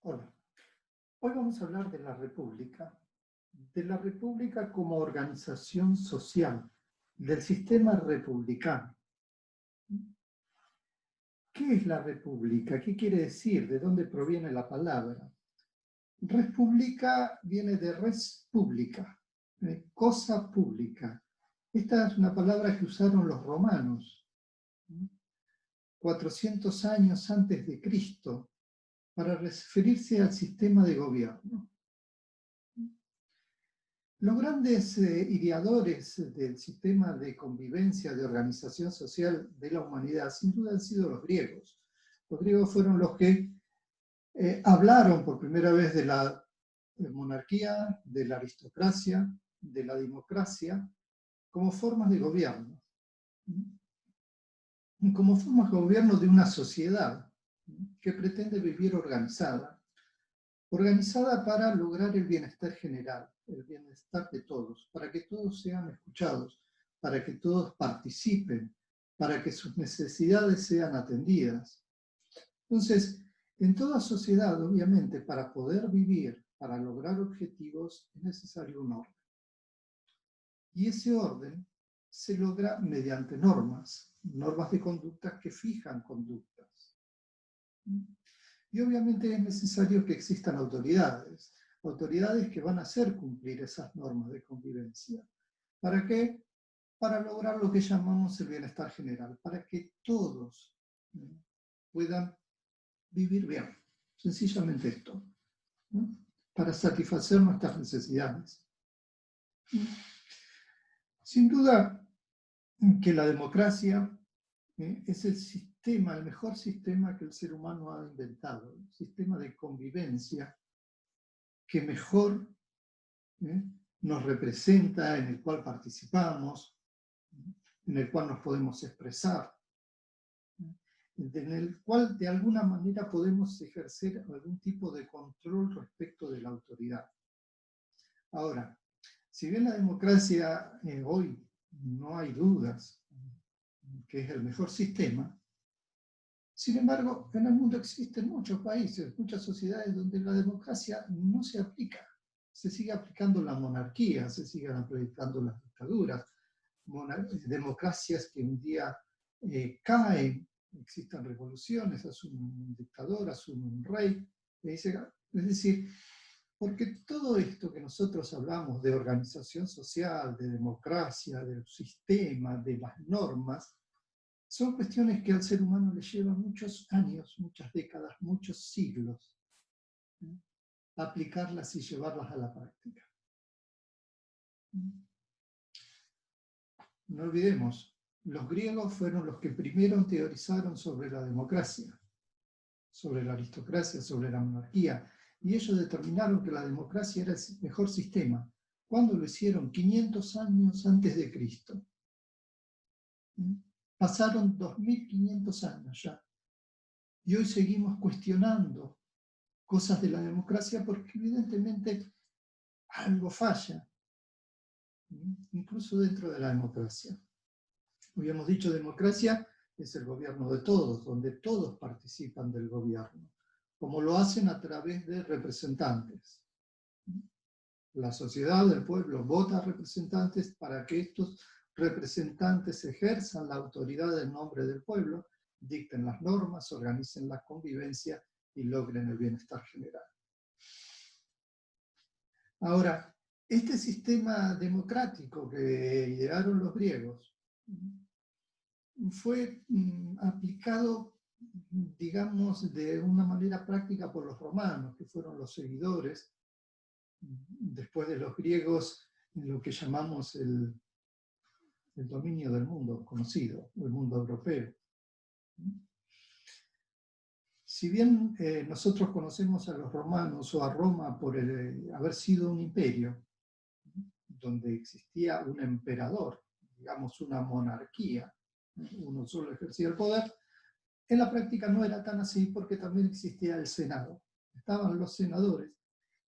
Hola, hoy vamos a hablar de la República como organización social, del sistema republicano. ¿Qué es la República? ¿Qué quiere decir? ¿De dónde proviene la palabra? República viene de res pública, cosa pública. Esta es una palabra que usaron los romanos 400 años antes de Cristo para referirse al sistema de gobierno. Los grandes ideadores del sistema de convivencia, de organización social de la humanidad, sin duda han sido los griegos. Los griegos fueron los que hablaron por primera vez de la monarquía, de la aristocracia, de la democracia, como formas de gobierno. Como formas de gobierno de una sociedad que pretende vivir organizada para lograr el bienestar general, el bienestar de todos, para que todos sean escuchados, para que todos participen, para que sus necesidades sean atendidas. Entonces, en toda sociedad, obviamente, para poder vivir, para lograr objetivos, es necesario un orden. Y ese orden se logra mediante normas de conductas que fijan conductas. Y obviamente es necesario que existan autoridades que van a hacer cumplir esas normas de convivencia. ¿Para qué? Para lograr lo que llamamos el bienestar general, para que todos puedan vivir bien. Sencillamente esto, ¿no? Para satisfacer nuestras necesidades. Sin duda que la democracia es el sistema, el mejor sistema que el ser humano ha inventado, el sistema de convivencia que mejor nos representa, en el cual participamos, en el cual nos podemos expresar, en el cual de alguna manera podemos ejercer algún tipo de control respecto de la autoridad. Ahora, si bien la democracia hoy no hay dudas que es el mejor sistema, sin embargo, en el mundo existen muchos países, muchas sociedades donde la democracia no se aplica. Se sigue aplicando la monarquía, se siguen aplicando las dictaduras, democracias que un día caen, existen revoluciones, asume un dictador, asume un rey. Es decir, porque todo esto que nosotros hablamos de organización social, de democracia, del sistema, de las normas, son cuestiones que al ser humano le llevan muchos años, muchas décadas, muchos siglos, aplicarlas y llevarlas a la práctica. No olvidemos, los griegos fueron los que primero teorizaron sobre la democracia, sobre la aristocracia, sobre la monarquía, y ellos determinaron que la democracia era el mejor sistema. ¿Cuándo lo hicieron? 500 años antes de Cristo. Pasaron 2500 años ya. Y hoy seguimos cuestionando cosas de la democracia porque evidentemente algo falla, incluso dentro de la democracia. Habíamos dicho, democracia es el gobierno de todos, donde todos participan del gobierno, como lo hacen a través de representantes. La sociedad, el pueblo, vota a representantes para que estos representantes ejerzan la autoridad en nombre del pueblo, dicten las normas, organicen la convivencia y logren el bienestar general. Ahora, este sistema democrático que idearon los griegos fue aplicado, digamos, de una manera práctica por los romanos, que fueron los seguidores, después de los griegos, en lo que llamamos el dominio del mundo conocido, el mundo europeo. Si bien nosotros conocemos a los romanos o a Roma por haber sido un imperio, donde existía un emperador, digamos una monarquía, uno solo ejercía el poder, en la práctica no era tan así porque también existía el Senado. Estaban los senadores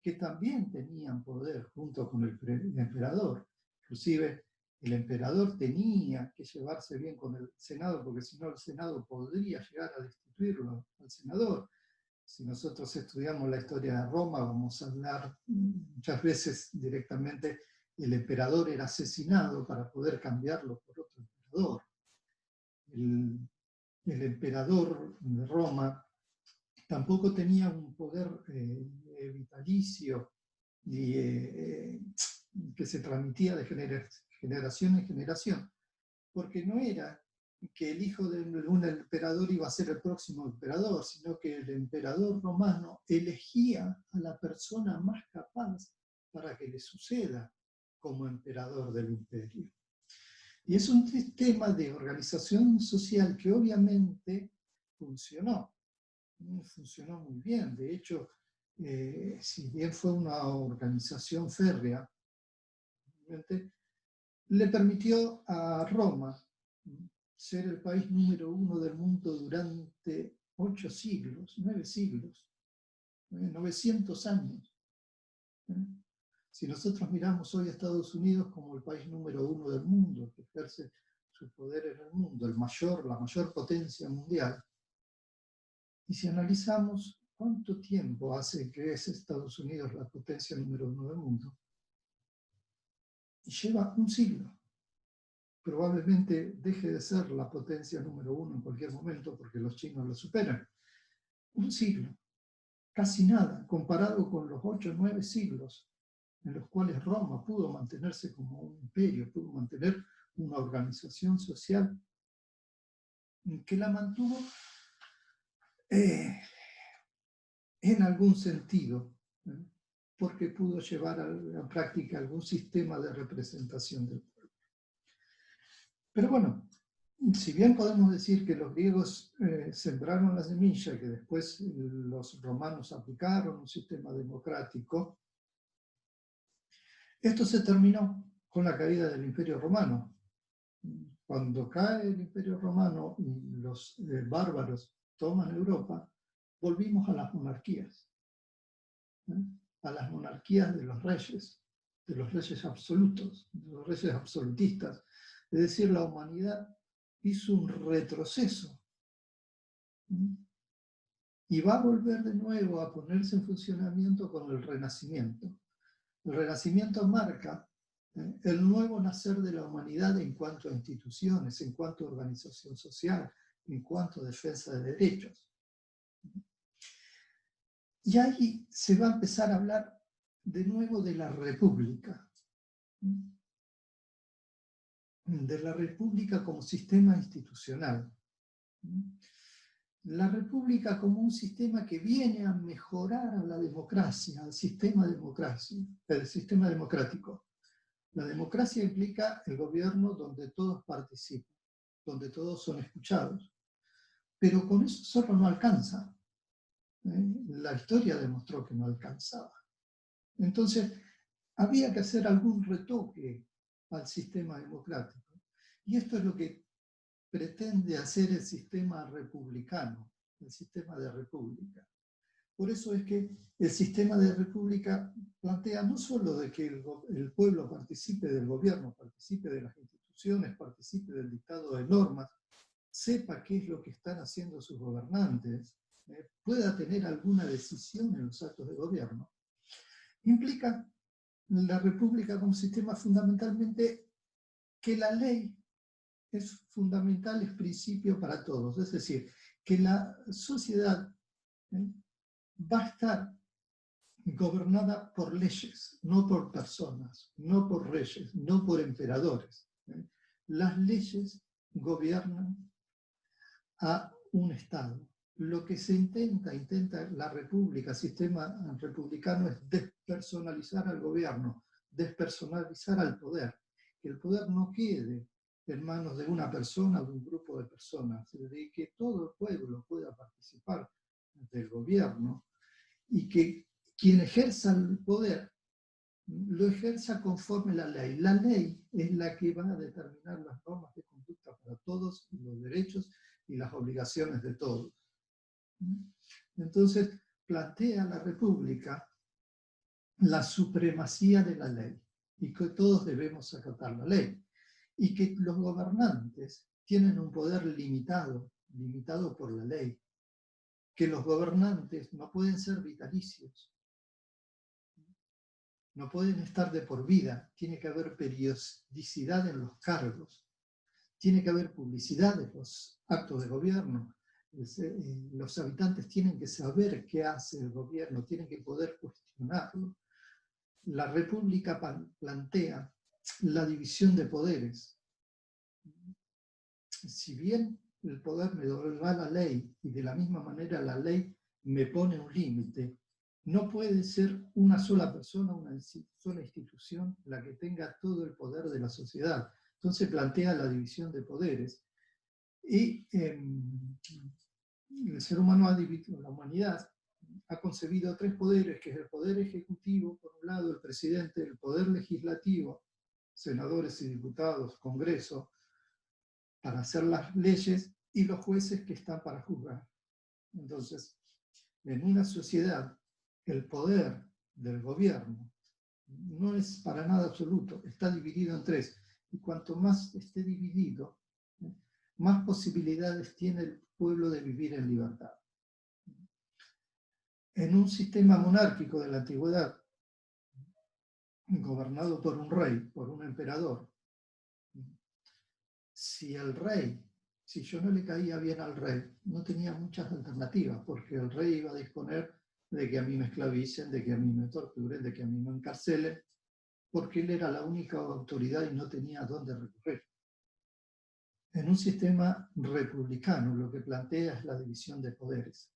que también tenían poder junto con el emperador. Inclusive el emperador tenía que llevarse bien con el Senado porque si no el Senado podría llegar a destituirlo al senador. Si nosotros estudiamos la historia de Roma, vamos a hablar muchas veces directamente, el emperador era asesinado para poder cambiarlo por otro emperador. El emperador de Roma tampoco tenía un poder vitalicio y, que se transmitía de generación en generación, porque no era que el hijo de un emperador iba a ser el próximo emperador, sino que el emperador romano elegía a la persona más capaz para que le suceda como emperador del imperio. Y es un sistema de organización social que obviamente funcionó muy bien. De hecho, si bien fue una organización férrea, le permitió a Roma ser el país número 1 del mundo durante 8 siglos, 9 siglos, 900 años. Si nosotros miramos hoy a Estados Unidos como el país número 1 del mundo, que ejerce su poder en el mundo, la mayor potencia mundial, y si analizamos cuánto tiempo hace que es Estados Unidos la potencia número 1 del mundo, lleva un siglo. Probablemente deje de ser la potencia número 1 en cualquier momento porque los chinos lo superan. Un siglo, casi nada, comparado con los 8 o 9 siglos en los cuales Roma pudo mantenerse como un imperio, pudo mantener una organización social que la mantuvo en algún sentido, porque pudo llevar a la práctica algún sistema de representación del pueblo. Pero bueno, si bien podemos decir que los griegos sembraron la semilla, que después los romanos aplicaron un sistema democrático, esto se terminó con la caída del Imperio Romano. Cuando cae el Imperio Romano y los bárbaros toman Europa, volvimos a las monarquías, a las monarquías de los reyes absolutos, de los reyes absolutistas. Es decir, la humanidad hizo un retroceso y va a volver de nuevo a ponerse en funcionamiento con el Renacimiento. El Renacimiento marca el nuevo nacer de la humanidad en cuanto a instituciones, en cuanto a organización social, en cuanto a defensa de derechos. Y ahí se va a empezar a hablar de nuevo de la República como sistema institucional. La República como un sistema que viene a mejorar a la democracia, al sistema democrático. La democracia implica el gobierno donde todos participan, donde todos son escuchados. Pero con eso solo no alcanza. La historia demostró que no alcanzaba. Entonces, había que hacer algún retoque al sistema democrático. Y esto es lo que pretende hacer el sistema republicano, el sistema de república. Por eso es que el sistema de república plantea no solo de que el pueblo participe del gobierno, participe de las instituciones, participe del dictado de normas, sepa qué es lo que están haciendo sus gobernantes, pueda tener alguna decisión en los actos de gobierno, implica la república como sistema fundamentalmente que la ley es fundamental, es principio para todos. Es decir, que la sociedad va a estar gobernada por leyes, no por personas, no por reyes, no por emperadores. Las leyes gobiernan a un Estado. Lo que se intenta la república, el sistema republicano, es despersonalizar al gobierno, despersonalizar al poder. Que el poder no quede en manos de una persona o de un grupo de personas, de que todo el pueblo pueda participar del gobierno y que quien ejerza el poder lo ejerza conforme la ley. La ley es la que va a determinar las normas de conducta para todos, los derechos y las obligaciones de todos. Entonces, plantea la República la supremacía de la ley y que todos debemos acatar la ley y que los gobernantes tienen un poder limitado por la ley. que los gobernantes no pueden ser vitalicios, no pueden estar de por vida, tiene que haber periodicidad en los cargos, tiene que haber publicidad de los actos de gobierno, los habitantes tienen que saber qué hace el gobierno, tienen que poder cuestionarlo. La República plantea la división de poderes. Si bien el poder me da la ley y de la misma manera la ley me pone un límite, no puede ser una sola persona, una sola institución la que tenga todo el poder de la sociedad. Entonces plantea la división de poderes. Y el ser humano ha dividido, la humanidad ha concebido tres poderes, que es el poder ejecutivo, por un lado, el presidente, el poder legislativo, senadores y diputados, Congreso, para hacer las leyes, y los jueces que están para juzgar. Entonces, en una sociedad, el poder del gobierno no es para nada absoluto, está dividido en tres. Y cuanto más esté dividido, más posibilidades tiene el pueblo de vivir en libertad. En un sistema monárquico de la antigüedad, gobernado por un rey, por un emperador, si yo no le caía bien al rey, no tenía muchas alternativas, porque el rey iba a disponer de que a mí me esclavicen, de que a mí me torturen, de que a mí me encarcelen, porque él era la única autoridad y no tenía a dónde recurrir. En un sistema republicano lo que plantea es la división de poderes,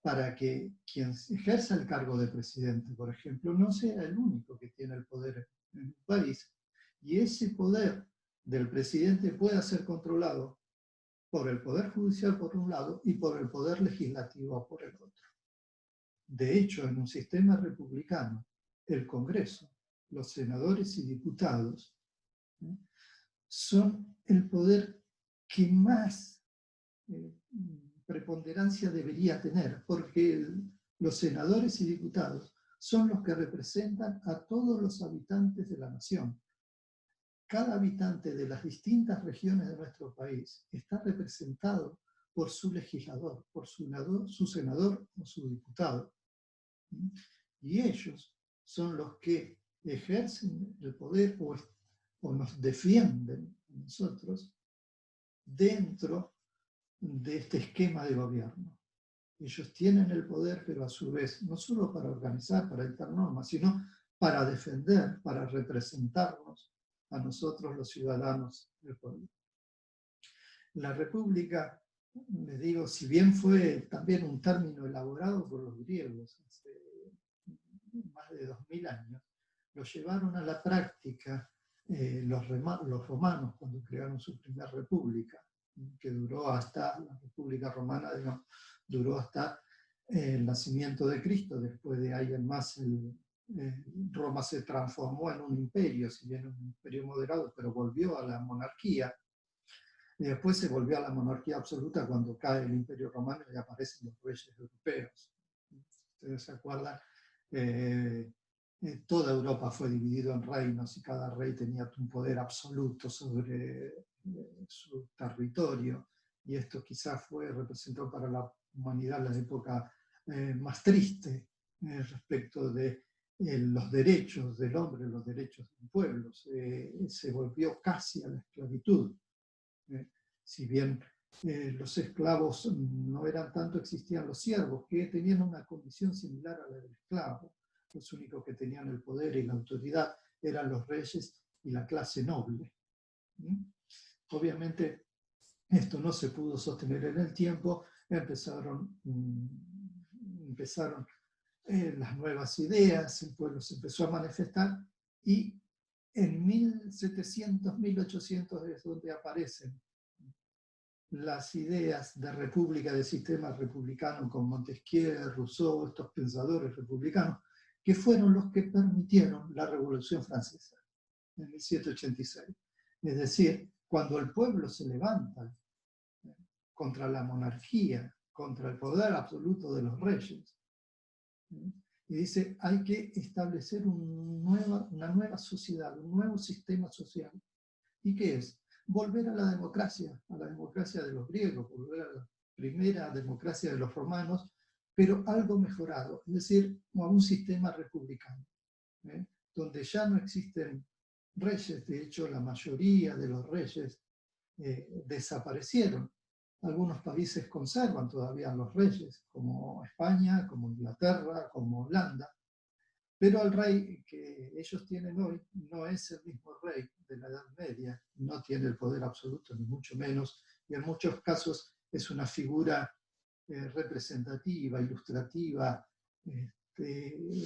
para que quien ejerza el cargo de presidente, por ejemplo, no sea el único que tiene el poder en el país, y ese poder del presidente pueda ser controlado por el Poder Judicial por un lado y por el Poder Legislativo por el otro. De hecho, en un sistema republicano, el Congreso, los senadores y diputados, son el poder que más preponderancia debería tener, porque los senadores y diputados son los que representan a todos los habitantes de la nación. Cada habitante de las distintas regiones de nuestro país está representado por su legislador, por su senador o su diputado. Y ellos son los que ejercen el poder o nos defienden a nosotros dentro de este esquema de gobierno. Ellos tienen el poder, pero a su vez, no solo para organizar, para dictar normas, sino para defender, para representarnos a nosotros los ciudadanos del pueblo. La república, les digo, si bien fue también un término elaborado por los griegos hace más de 2000 años, lo llevaron a la práctica los romanos cuando crearon su primera república, que duró hasta, la República Romana, digamos, duró hasta el nacimiento de Cristo. Después de ahí en más, Roma se transformó en un imperio, si bien un imperio moderado, pero volvió a la monarquía. Y después se volvió a la monarquía absoluta cuando cae el Imperio Romano y aparecen los reyes europeos. Ustedes se acuerdan, toda Europa fue dividida en reinos y cada rey tenía un poder absoluto sobre su territorio, y esto quizás representó para la humanidad la época más triste respecto de los derechos del hombre, los derechos del pueblo. Se volvió casi a la esclavitud. Si bien los esclavos no eran tanto, existían los siervos, que tenían una condición similar a la del esclavo. Los únicos que tenían el poder y la autoridad eran los reyes y la clase noble. Obviamente, esto no se pudo sostener en el tiempo, empezaron las nuevas ideas, el pueblo se empezó a manifestar, y en 1700, 1800 es donde aparecen las ideas de república, de sistema republicano, con Montesquieu, Rousseau, estos pensadores republicanos, que fueron los que permitieron la Revolución Francesa en 1786. Es decir, cuando el pueblo se levanta contra la monarquía, contra el poder absoluto de los reyes, y dice, hay que establecer una nueva sociedad, un nuevo sistema social. ¿Y qué es? Volver a la democracia de los griegos, volver a la primera democracia de los romanos, pero algo mejorado, es decir, como un sistema republicano, donde ya no existen reyes. De hecho, la mayoría de los reyes desaparecieron. Algunos países conservan todavía los reyes, como España, como Inglaterra, como Holanda, pero el rey que ellos tienen hoy no es el mismo rey de la Edad Media, no tiene el poder absoluto, ni mucho menos, y en muchos casos es una figura representativa, ilustrativa,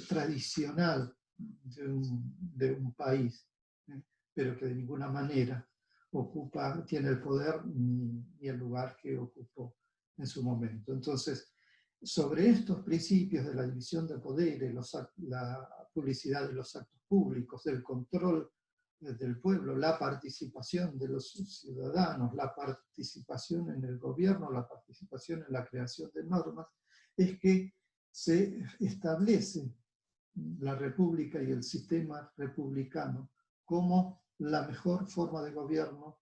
tradicional de un país, pero que de ninguna manera tiene el poder ni el lugar que ocupó en su momento. Entonces, sobre estos principios de la división de poderes, la publicidad de los actos públicos, del control del pueblo, la participación de los ciudadanos, la participación en el gobierno, la participación en la creación de normas, es que se establece la república y el sistema republicano como la mejor forma de gobierno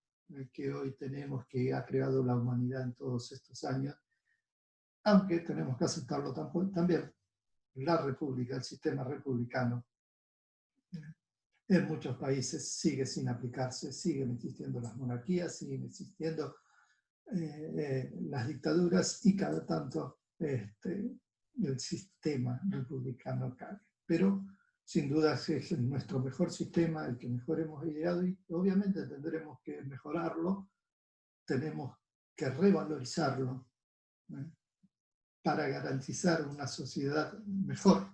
que hoy tenemos, que ha creado la humanidad en todos estos años, aunque tenemos que aceptarlo también. La república, el sistema republicano, en muchos países sigue sin aplicarse, siguen existiendo las monarquías, siguen existiendo las dictaduras, y cada tanto el sistema republicano cae. Pero sin duda es nuestro mejor sistema, el que mejor hemos ideado, y obviamente tendremos que mejorarlo, tenemos que revalorizarlo, para garantizar una sociedad mejor,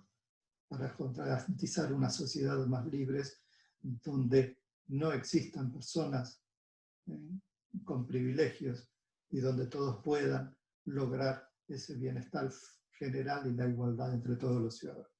para garantizar una sociedad más libre, donde no existan personas con privilegios y donde todos puedan lograr ese bienestar general y la igualdad entre todos los ciudadanos.